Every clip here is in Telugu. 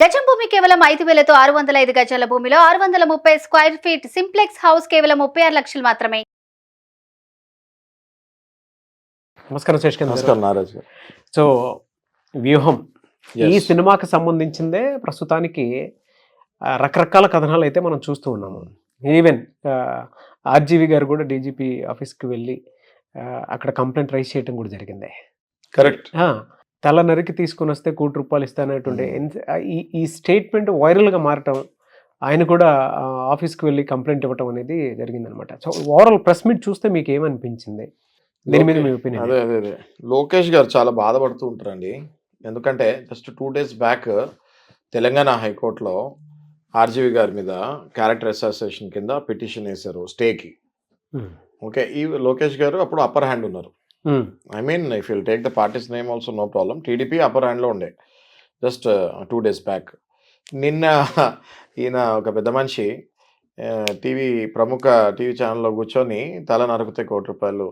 గజం భూమి కేవలం 5,000తో 605 గజాల భూమిలో 630 స్క్వేర్ ఫీట్ సింప్లెక్స్ హౌస్ కేవలం 36 లక్షలు మాత్రమే. నమస్కారం శేష్ నారాజ్ గారు. సో వ్యూహం ఈ Yes. సినిమాకి సంబంధించిందే ప్రస్తుతానికి రకరకాల కథనాలు అయితే మనం చూస్తూ ఉన్నాము. ఈవెన్ ఆర్జీవి గారు కూడా డీజీపీ ఆఫీస్కి వెళ్ళి అక్కడ కంప్లైంట్ రైజ్ చేయడం కూడా జరిగింది. కరెక్ట్. తల నరికి తీసుకుని వస్తే ₹1,00,00,000 ఇస్తానటువంటి ఈ స్టేట్మెంట్ వైరల్గా మారటం, ఆయన కూడా ఆఫీస్కి వెళ్ళి కంప్లైంట్ ఇవ్వటం అనేది జరిగిందనమాట. సో ఓవరాల్ ప్రెస్ మీట్ చూస్తే మీకు ఏమనిపించింది, దీని మీద మీ ఒపీనియన్? అదే లోకేష్ గారు చాలా బాధపడుతూ ఉంటారండి. ఎందుకంటే జస్ట్ 2 days బ్యాక్ తెలంగాణ హైకోర్టులో ఆర్జీవి గారి మీద క్యారెక్టర్ అసోసియేషన్ కింద పిటిషన్ వేశారు స్టేకి. ఓకే, ఈ లోకేష్ గారు అప్పుడు అప్పర్ హ్యాండ్ ఉన్నారు. I mean if will take the parties name also no problem. TDP upper హ్యాండ్లో ఉండే జస్ట్ 2 days బ్యాక్. నిన్న ఈయన ఒక పెద్ద మనిషి ప్రముఖ టీవీ ఛానల్లో కూర్చొని తల నరికితే ₹1,00,00,000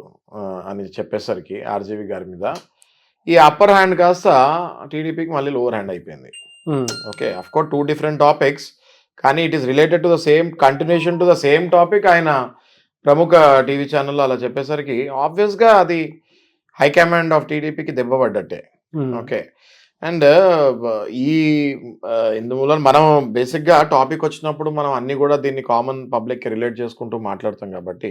అని చెప్పేసరికి ఆర్జీవి గారి మీద ఈ అప్పర్ హ్యాండ్ కాస్త టీడీపీకి మళ్ళీ లోవర్ హ్యాండ్ అయిపోయింది. Okay, of course 2 different topics, కానీ it is related to the same continuation to the same topic. ఆయన ప్రముఖ టీవీ ఛానల్లో అలా చెప్పేసరికి ఆబ్వియస్గా అది హైకమాండ్ ఆఫ్ టీడీపీకి దెబ్బపడ్డట్టే. ఓకే, అండ్ ఈ ఇందువల్ల మనం బేసిక్గా టాపిక్ వచ్చినప్పుడు మనం అన్ని కూడా దీన్ని కామన్ పబ్లిక్కి రిలేట్ చేసుకుంటూ మాట్లాడతాం కాబట్టి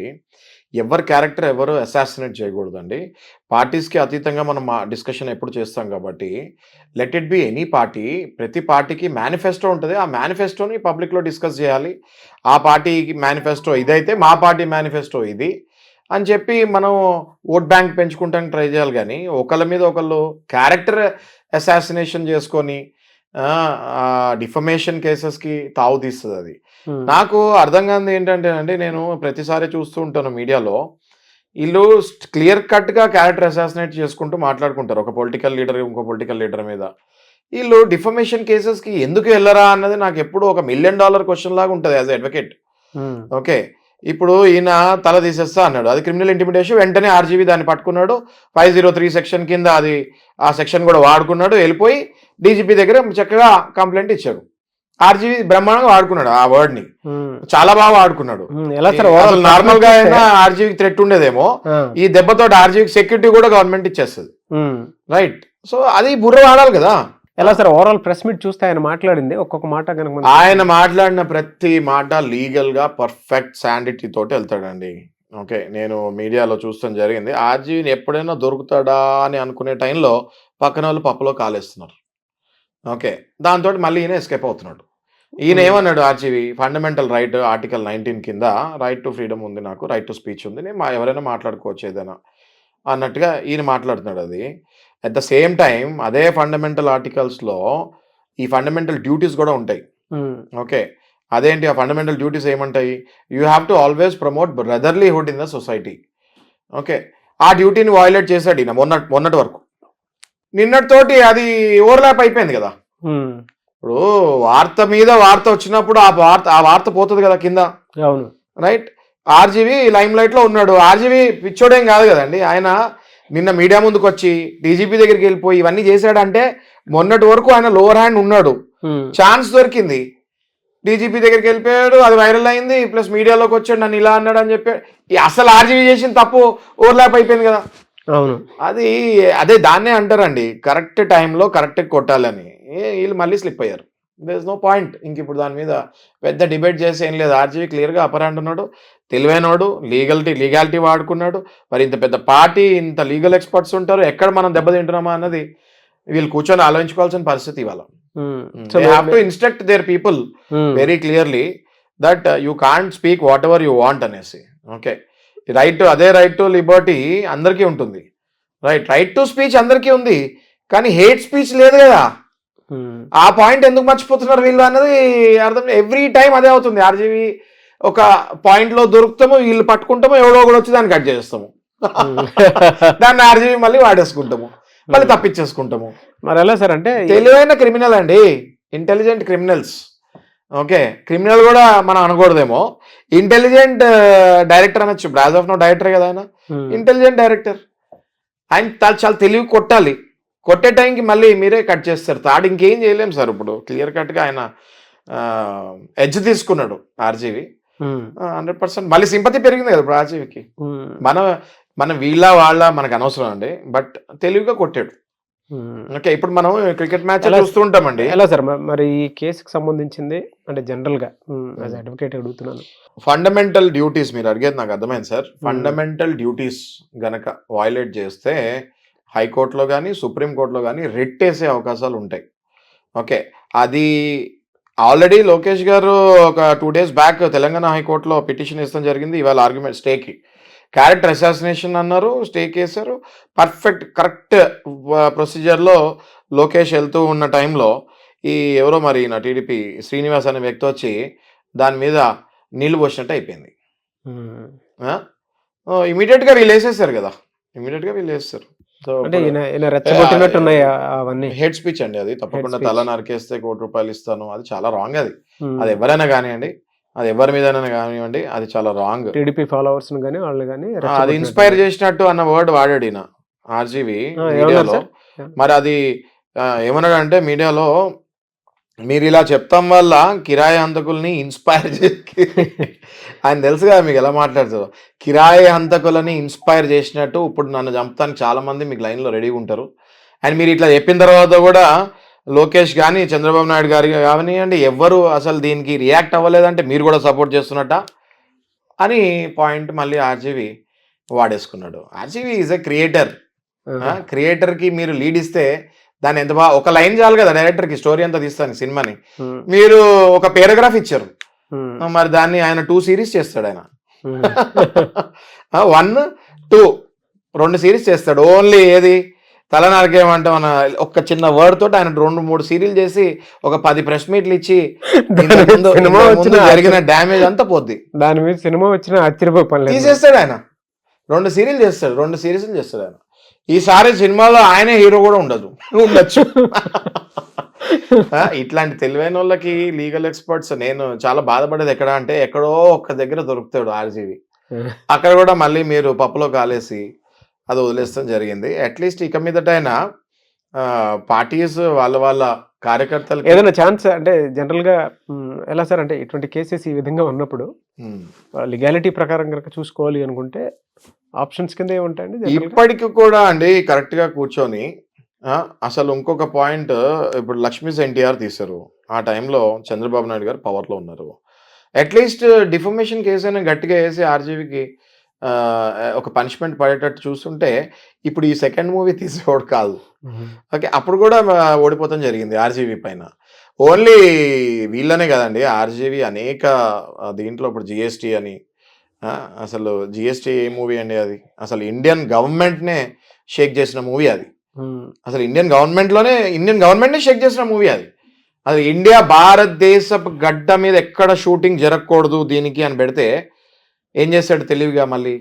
ఎవరి క్యారెక్టర్ ఎవరు అసాసినేట్ చేయకూడదండి. పార్టీస్కి అతీతంగా మనం డిస్కషన్ ఎప్పుడు చేస్తాం కాబట్టి let it be any party. ప్రతి పార్టీకి మేనిఫెస్టో ఉంటుంది, ఆ మేనిఫెస్టోని పబ్లిక్లో డిస్కస్ చేయాలి. ఆ పార్టీకి మేనిఫెస్టో ఇదైతే మా పార్టీ మేనిఫెస్టో ఇది అని చెప్పి మనం ఓట్ బ్యాంక్ పెంచుకుంటానికి ట్రై చేయాలి. కానీ ఒకళ్ళ మీద ఒకళ్ళు క్యారెక్టర్ అసాసినేషన్ చేసుకొని డిఫమేషన్ కేసెస్కి తావు తీస్తుంది. అది నాకు అర్థం కాదు ఏంటంటే అండి, నేను ప్రతిసారి చూస్తూ ఉంటాను మీడియాలో వీళ్ళు క్లియర్ కట్గా క్యారెక్టర్ అసాసినేట్ చేసుకుంటూ మాట్లాడుకుంటారు. ఒక పొలిటికల్ లీడర్ ఇంకో పొలిటికల్ లీడర్ మీద వీళ్ళు డిఫమేషన్ కేసెస్కి ఎందుకు వెళ్ళరా అన్నది నాకు ఎప్పుడు ఒక $1 million క్వశ్చన్ లాగా ఉంటుంది యాజ్ అడ్వకేట్. ఓకే, ఇప్పుడు ఈయన తల తీసేస్తా అన్నాడు, అది క్రిమినల్ ఇంటిమిడేషన్. వెంటనే ఆర్జీవి దాన్ని పట్టుకున్నాడు, 503 సెక్షన్ కింద అది ఆ సెక్షన్ కూడా వాడుకున్నాడు. వెళ్ళిపోయి డీజీపీ దగ్గర చక్కగా కంప్లైంట్ ఇచ్చాడు. ఆర్జీవి బ్రహ్మాండంగా వాడుకున్నాడు ఆ వర్డ్ ని, చాలా బాగా వాడుకున్నాడు. అసలు నార్మల్ గా అయినా ఆర్జీవికి థ్రెట్ ఉండేదేమో, ఈ దెబ్బతో ఆర్జీవికి సెక్యూరిటీ కూడా గవర్నమెంట్ ఇచ్చేస్తుంది. రైట్, సో అది బుర్ర వాడాలి కదా. ఎలా సార్ ఓవరాల్ ప్రెస్ మీట్ చూస్తే ఆయన మాట్లాడింది ఒక్కొక్క మాట కనుక ఆయన మాట్లాడిన ప్రతి మాట లీగల్ గా పర్ఫెక్ట్ శాండిటీ తోటి వెళ్తాడండి. ఓకే, నేను మీడియాలో చూస్తాం జరిగింది. ఆర్జీవిని ఎప్పుడైనా దొరుకుతాడా అని అనుకునే టైంలో పక్కన వాళ్ళు పప్పులో కాలేస్తున్నారు. ఓకే, దాంతో మళ్ళీ ఈయన ఎస్కేప్ అవుతున్నాడు. ఈయన ఏమన్నాడు, ఆర్జీవి ఫండమెంటల్ రైట్ ఆర్టికల్ 19 కింద రైట్ టు ఫ్రీడమ్ ఉంది, నాకు రైట్ టు స్పీచ్ ఉంది, నేను ఎవరైనా మాట్లాడుకోవచ్చు ఏదైనా అన్నట్టుగా ఈయన మాట్లాడుతున్నాడు. అది అట్ ద సేమ్ టైం అదే ఫండమెంటల్ ఆర్టికల్స్లో ఈ ఫండమెంటల్ డ్యూటీస్ కూడా ఉంటాయి. ఓకే, అదేంటి ఆ ఫండమెంటల్ డ్యూటీస్ ఏమంటాయి? You have to always promote brotherlyhood in the society. Okay, ఆ డ్యూటీని వాయిలేట్ చేశాడు ఈయన మొన్నటి వరకు. నిన్నటితోటి అది ఓవర్లాప్ అయిపోయింది కదా. ఇప్పుడు వార్త మీద వార్త వచ్చినప్పుడు ఆ వార్త పోతుంది కదా కింద. అవును, రైట్. ఆర్జీవి లైమ్ లైట్లో ఉన్నాడు. ఆర్జీవి పిచ్చోడేం కాదు కదండి. ఆయన నిన్న మీడియా ముందుకు వచ్చి డీజీపీ దగ్గరికి వెళ్ళిపోయి ఇవన్నీ చేశాడంటే మొన్నటి వరకు ఆయన లోవర్ హ్యాండ్ ఉన్నాడు. ఛాన్స్ దొరికింది, డీజీపీ దగ్గరికి వెళ్ళిపోయాడు, అది వైరల్ అయింది. ప్లస్ మీడియాలోకి వచ్చాడు, నన్ను ఇలా అన్నాడు అని చెప్పాడు. అసలు ఆర్జీవి చేసిన తప్పు ఓవర్లాప్ అయిపోయింది కదా. అవును, అదే దాన్నే అంటారండి కరెక్ట్ టైంలో కరెక్ట్ కొట్టాలని. వీళ్ళు మళ్ళీ స్లిప్ అయ్యారు. There is no point. ఇంక ఇప్పుడు దాని మీద పెద్ద డిబేట్ చేసి ఏం లేదు. ఆర్జీవి క్లియర్గా అప్పర్ హ్యాండ్ ఉన్నాడు, తెలివైనవాడు, లీగాలిటీ వాడుకున్నాడు. మరి ఇంత పెద్ద పార్టీ, ఇంత లీగల్ ఎక్స్పర్ట్స్ ఉంటారు, ఎక్కడ మనం దెబ్బతింటున్నామా అన్నది వీళ్ళు కూర్చొని ఆలోచించుకోవాల్సిన పరిస్థితి ఇవాళ. They have to instruct their people very clearly that you can't speak whatever you want అనేసి. ఓకే, రైట్ టు లిబర్టీ అందరికీ ఉంటుంది. రైట్ టు స్పీచ్ అందరికీ ఉంది, కానీ హేట్ స్పీచ్ లేదు కదా. ఆ పాయింట్ ఎందుకు మర్చిపోతున్నారు వీళ్ళు అన్నది అర్థం. ఎవ్రీ టైం అదే అవుతుంది. ఆర్జీవి ఒక పాయింట్ లో దొరుకుతాము, వీళ్ళు పట్టుకుంటాము, ఎవడో కూడా వచ్చి దాన్ని కట్ చేస్తాము, దాన్ని ఆర్జీవి మళ్ళీ వాడేసుకుంటాము, మళ్ళీ తప్పించేసుకుంటాము. మరి ఎలా సార్ అంటే తెలివైన క్రిమినల్ అండి, ఇంటెలిజెంట్ క్రిమినల్స్. ఓకే, క్రిమినల్ కూడా మనం అనకూడదేమో, ఇంటెలిజెంట్ డైరెక్టర్ అనొచ్చు. యాజ్ ఆఫ్ నో డైరెక్టర్ కదా ఆయన, ఇంటెలిజెంట్ డైరెక్టర్. ఆయన చాలా తెలివి కొట్టాలి, కొట్టే టైంకి మళ్ళీ మీరే కట్ చేస్తారు. తాడు ఇంకేం చేయలేం సార్. ఇప్పుడు క్లియర్ కట్గా ఆయన ఎడ్జ్ తీసుకున్నాడు ఆర్జీవి. 100% మళ్ళీ సింపతి పెరిగింది కదా ఇప్పుడు ఆర్జీవికి. మన వీళ్ళ వాళ్ళ మనకు అనవసరం అండి, బట్ తెలివిగా కొట్టాడు. ఓకే, ఇప్పుడు మనం క్రికెట్ మ్యాచ్ చూస్తూ ఉంటామండి. ఎలా సార్ మరి ఈ కేసుకి సంబంధించింది అంటే జనరల్ గా అడ్వకేట్ అడుగుతున్నాను. ఫండమెంటల్ డ్యూటీస్ మీరు అడిగేది నాకు అర్థమైంది సార్. ఫండమెంటల్ డ్యూటీస్ గనక వైలేట్ చేస్తే హైకోర్టులో కానీ సుప్రీంకోర్టులో కానీ రిట్ వేసే అవకాశాలు ఉంటాయి. ఓకే, అది ఆల్రెడీ లోకేష్ గారు ఒక 2 days బ్యాక్ తెలంగాణ హైకోర్టులో పిటిషన్ ఇస్తాం జరిగింది. ఇవాళ ఆర్గ్యుమెంట్ స్టేకి క్యారెక్టర్ అసాసినేషన్ అన్నారు, స్టేక్ వేశారు. పర్ఫెక్ట్ కరెక్ట్ ప్రొసీజర్లో లోకేష్ వెళ్తూ ఉన్న టైంలో ఈ ఎవరో మరి నా టీడీపీ శ్రీనివాస్ అనే వ్యక్తి వచ్చి దాని మీద నీళ్లు పోసినట్టు అయిపోయింది. ఇమీడియట్గా వీళ్ళు వేసేసారు కదా, ఇమీడియట్గా వీళ్ళు వేస్తారు. అంటే ఈయన రెచ్చగొట్టినట్టు ఉన్నాయి అవన్నీ. హేట్ స్పీచ్ అండి అది. తప్పకుండా తల నరికేస్తే ₹1 ఇస్తాను, అది చాలా రాంగ్. అది ఎవరైనా కానివ్వండి, అది ఎవరి మీద కానివ్వండి, అది చాలా రాంగ్. టీడీపీ ఫాలోవర్స్ కానీ వాళ్ళు కానీ అది ఇన్స్పైర్ చేసినట్టు అన్న వర్డ్ వాడాడు ఈయన ఆర్జీవి మీడియాలో. మరి అది ఏమన్నాడు అంటే మీడియాలో, మీరు ఇలా చెప్తాం వల్ల కిరాయి హంతకుల్ని ఇన్స్పైర్ చేసి ఆయన తెలుసు కదా మీకు ఎలా మాట్లాడుతారు. కిరాయి హంతకులని ఇన్స్పైర్ చేసినట్టు ఇప్పుడు నన్ను చంపుతానికి చాలా మంది మీకు లైన్లో రెడీగా ఉంటారు. అండ్ మీరు ఇట్లా చెప్పిన తర్వాత కూడా లోకేష్ కానీ చంద్రబాబు నాయుడు గారి కానివ్వండి ఎవ్వరు అసలు దీనికి రియాక్ట్ అవ్వలేదంటే మీరు కూడా సపోర్ట్ చేస్తున్నట్ట అని పాయింట్ మళ్ళీ ఆర్జీవి వాడేసుకున్నాడు. RGV is a creator. క్రియేటర్కి మీరు లీడ్ ఇస్తే దాన్ని ఎంత బాగా, ఒక లైన్ చాలు కదా డైరెక్టర్కి స్టోరీ అంతా తీస్తాను సినిమాని. మీరు ఒక పారాగ్రాఫ్ ఇచ్చారు, మరి దాన్ని ఆయన 2 series చేస్తాడు. ఆయన 1, 2 2 series చేస్తాడు. ఓన్లీ ఏది తలనారికేమంటే మన ఒక చిన్న వర్డ్ తోటి ఆయన 2-3 సీరియల్ చేసి ఒక 10 ప్రెస్ మీట్లు ఇచ్చి జరిగిన డ్యామేజ్ అంతా పోద్ది. దాని మీద సినిమా వచ్చిన ఆశ్చర్యపోయి తీసేస్తాడు ఆయన. 2 సీరియల్ చేస్తాడు, 2 series చేస్తాడు ఆయన. ఈసారి సినిమాలో ఆయనే హీరో కూడా ఉండొచ్చు. ఇట్లాంటి తెలివైన వాళ్ళకి లీగల్ ఎక్స్పర్ట్స్, నేను చాలా బాధపడేది ఎక్కడ అంటే ఎక్కడో ఒక్క దగ్గర దొరుకుతాడు ఆర్జీవి, అక్కడ కూడా మళ్ళీ మీరు పప్పులో కాలేసి అది వదిలేస్తాం జరిగింది. అట్లీస్ట్ ఇక మీదటైనా పార్టీస్ వాళ్ళ కార్యకర్తలు ఏదైనా ఛాన్స్ అంటే జనరల్ గా ఎలా సార్ అంటే ఇటువంటి కేసెస్ ఈ విధంగా ఉన్నప్పుడు లీగాలిటీ ప్రకారం కనుక చూసుకోవాలి అనుకుంటే ఆప్షన్స్ కింద ఏముంటాయండి? ఇప్పటికి కూడా అండి కరెక్ట్ గా కూర్చొని అసలు ఇంకొక పాయింట్, ఇప్పుడు లక్ష్మీస్ ఎన్టీఆర్ తీశారు, ఆ టైంలో చంద్రబాబు నాయుడు గారు పవర్లో ఉన్నారు. అట్లీస్ట్ డిఫర్మేషన్ కేసు అయినా గట్టిగా వేసి ఆర్జీవికి ఒక పనిష్మెంట్ పడేటట్టు చూస్తుంటే ఇప్పుడు ఈ సెకండ్ మూవీ తీసేవాడు కాదు. ఓకే, అప్పుడు కూడా ఓడిపోతాం జరిగింది ఆర్జీవి పైన. ఓన్లీ వీళ్ళనే కదండి, ఆర్జీవి అనేక దీంట్లో ఇప్పుడు జిఎస్టీ అని, అసలు జిఎస్టీ ఏ మూవీ అండి అది, అసలు ఇండియన్ గవర్నమెంట్నే షేక్ చేసిన మూవీ అది. అసలు ఇండియన్ గవర్నమెంట్నే షేక్ చేసిన మూవీ అది. అది ఇండియా భారతదేశపు గడ్డ మీద ఎక్కడ షూటింగ్ జరగకూడదు దీనికి అని పెడితే ఏం చేస్తాడు తెలివిగా, మళ్ళీ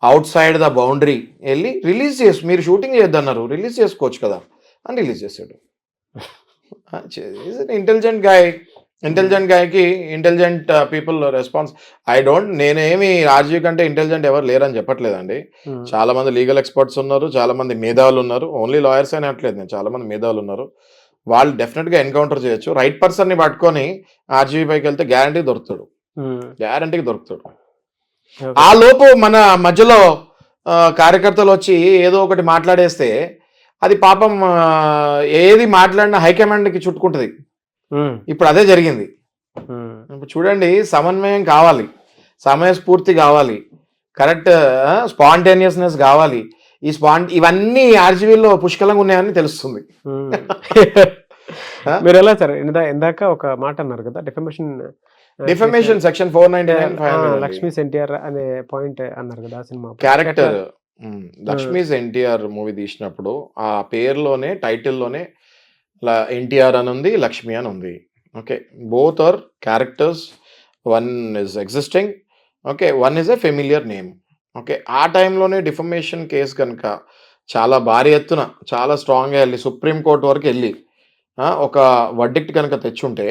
అవుట్ సైడ్ ద బౌండరీ వెళ్ళి రిలీజ్ చేసి, మీరు షూటింగ్ చేయొద్దన్నారు, రిలీజ్ చేసుకోవచ్చు కదా అని రిలీజ్ చేశాడు. ఇంటెలిజెంట్ గాయకి ఇంటెలిజెంట్ పీపుల్ రెస్పాన్స్. నేనేమి ఆర్జీ కంటే ఇంటెలిజెంట్ ఎవరు లేరని చెప్పట్లేదండి. చాలా మంది లీగల్ ఎక్స్పర్ట్స్ ఉన్నారు, చాలా మంది మేధావులు ఉన్నారు. ఓన్లీ లాయర్స్ అని అనట్లేదు నేను, చాలా మంది మేధావులు ఉన్నారు. వాళ్ళు డెఫినెట్గా ఎన్కౌంటర్ చేయొచ్చు. రైట్ పర్సన్ని పట్టుకొని ఆర్జీవీ పైకి వెళ్తే గ్యారంటీకి దొరుకుతాడు. ఆ లోపు మన మధ్యలో కార్యకర్తలు వచ్చి ఏదో ఒకటి మాట్లాడేస్తే అది పాపం ఏది మాట్లాడినా హైకమాండ్కి చుట్టుకుంటుంది. ఇప్పుడు అదే జరిగింది. ఇప్పుడు చూడండి, సమన్వయం కావాలి, సమయస్ఫూర్తి కావాలి, కరెక్ట్ స్పాంటేనియస్నెస్ కావాలి. ఇవన్నీ ఆర్జీవీలో పుష్కలంగా ఉన్నాయని తెలుస్తుంది. మీరు ఎలా సార్ ఇందాక ఒక మాట అన్నారు కదా, డిఫమేషన్ సెక్షన్ 499 లక్ష్మీస్ ఎన్టీఆర్ అనే పాయింట్ అన్నారు కదా, cinema character Lakshmi's NTR movie తీసినప్పుడు ఆ పేరులోనే టైటిల్లోనే ఎన్టీఆర్ అని ఉంది, లక్ష్మి అని ఉంది. Okay, both are characters, one is existing, okay, one is a familiar name. Okay, ఆ టైంలోనే డిఫమేషన్ కేసు కనుక చాలా భారీ ఎత్తున చాలా స్ట్రాంగ్గా వెళ్ళి సుప్రీంకోర్టు వరకు వెళ్ళి ఒక వర్డిక్ట్ కనుక తెచ్చుంటే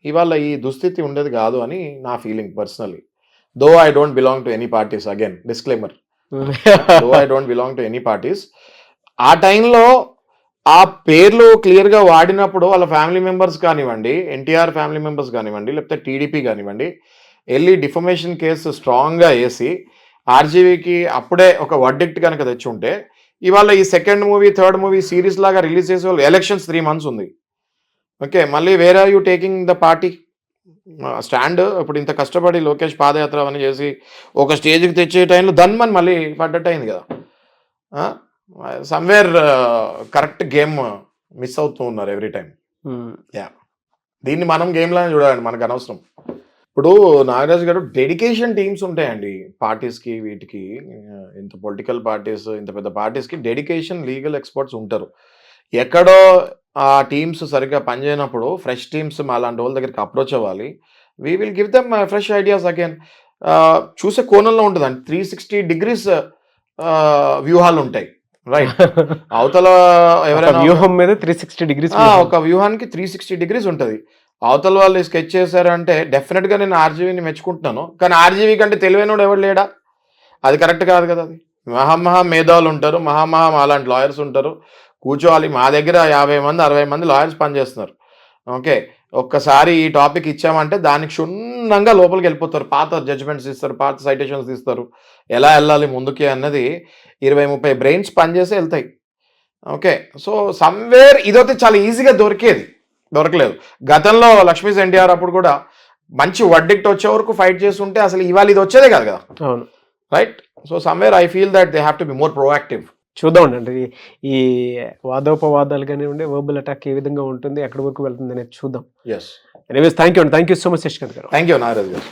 ఇవాళ ఈ దుస్థితి ఉండేది కాదు అని నా feeling personally. Though I don't belong to any parties, again disclaimer, though I don't belong to any parties. ఆ టైంలో ఆ పేర్లు క్లియర్గా వాడినప్పుడు వాళ్ళ ఫ్యామిలీ మెంబర్స్ కానివ్వండి, ఎన్టీఆర్ ఫ్యామిలీ మెంబర్స్ కానివ్వండి, లేకపోతే టీడీపీ కానివ్వండి, వెళ్ళి డిఫమేషన్ కేసు స్ట్రాంగ్గా వేసి ఆర్జీవీకి అప్పుడే ఒక వర్డిక్ట్ కనుక తెచ్చి ఉంటే ఇవాళ ఈ second movie, third movie series లాగా రిలీజ్ చేసే వాళ్ళు ఎలక్షన్స్ 3 months ఉంది. ఓకే, మళ్ళీ where are you taking the party stand? ఇప్పుడు ఇంత కష్టపడి లోకేష్ పాదయాత్ర అవన్నీ చేసి ఒక స్టేజ్కి తెచ్చే టైంలో ధన్మని మళ్ళీ పడ్డట్టు అయింది కదా. సమ్వేర్ కరెక్ట్ గేమ్ మిస్ అవుతూ ఉన్నారు ఎవ్రీ టైం. దీన్ని మనం గేమ్లానే చూడాలండి, మనకు అనవసరం. ఇప్పుడు నాగరాజ్ గారు డెడికేషన్ టీమ్స్ ఉంటాయండి పార్టీస్కి, వీటికి ఇంత పొలిటికల్ పార్టీస్, ఇంత పెద్ద పార్టీస్కి డెడికేషన్ లీగల్ ఎక్స్పర్ట్స్ ఉంటారు. ఎక్కడో ఆ టీమ్స్ సరిగ్గా పనిచేయనప్పుడు ఫ్రెష్ టీమ్స్ మా అలాంటి వాళ్ళ దగ్గరికి అప్రోచ్ అవ్వాలి. We will give them fresh ideas again. చూసే కోణంలో ఉంటుందండి, 360 degrees వ్యూహాలు ఉంటాయి. రైట్, అవతల ఎవరైనా వ్యూహం మీద 360 degrees ఒక వ్యూహానికి 360 degrees ఉంటుంది. అవతల వాళ్ళు స్కెచ్ చేశారంటే డెఫినెట్గా నేను ఆర్జీవీని మెచ్చుకుంటున్నాను. కానీ ఆర్జీవీ కంటే తెలివైనోడు ఎవడు లేడా? అది కరెక్ట్ కాదు కదా. అది మహా మేధావులు ఉంటారు, మహా అలాంటి లాయర్స్ ఉంటారు. కూర్చోవాలి. మా దగ్గర 50 మంది 60 మంది లాయర్స్ పనిచేస్తున్నారు. ఓకే, ఒక్కసారి ఈ టాపిక్ ఇచ్చామంటే దానికి క్షుణ్ణంగా లోపలికి వెళ్ళిపోతారు. పాత జడ్జ్మెంట్స్ ఇస్తారు, పాత సైటేషన్స్ ఇస్తారు, ఎలా వెళ్ళాలి ముందుకి అన్నది 20-30 బ్రెయిన్స్ పనిచేసి వెళ్తాయి. ఓకే, సో సమ్వేర్ ఇదైతే చాలా ఈజీగా దొరకలేదు. గతంలో లక్ష్మీస్ ఎన్టీఆర్ అప్పుడు కూడా మంచి వర్డిక్ట్ వచ్చే వరకు ఫైట్ చేస్తుంటే అసలు ఇవాళ ఇది వచ్చేదే కాదు కదా. అవును, right. So somewhere I feel that they have to be more proactive. చూద్దామండి ఈ వాదోపవాదాలు కానివ్వండి, వర్బల్ అటాక్ ఏ విధంగా ఉంటుంది, ఎక్కడి వరకు వెళ్తుంది అనేది చూద్దాం. Yes, anyways thank you so much Shashikanth గారు. థ్యాంక్ యూ నాగరాజ్ గారు.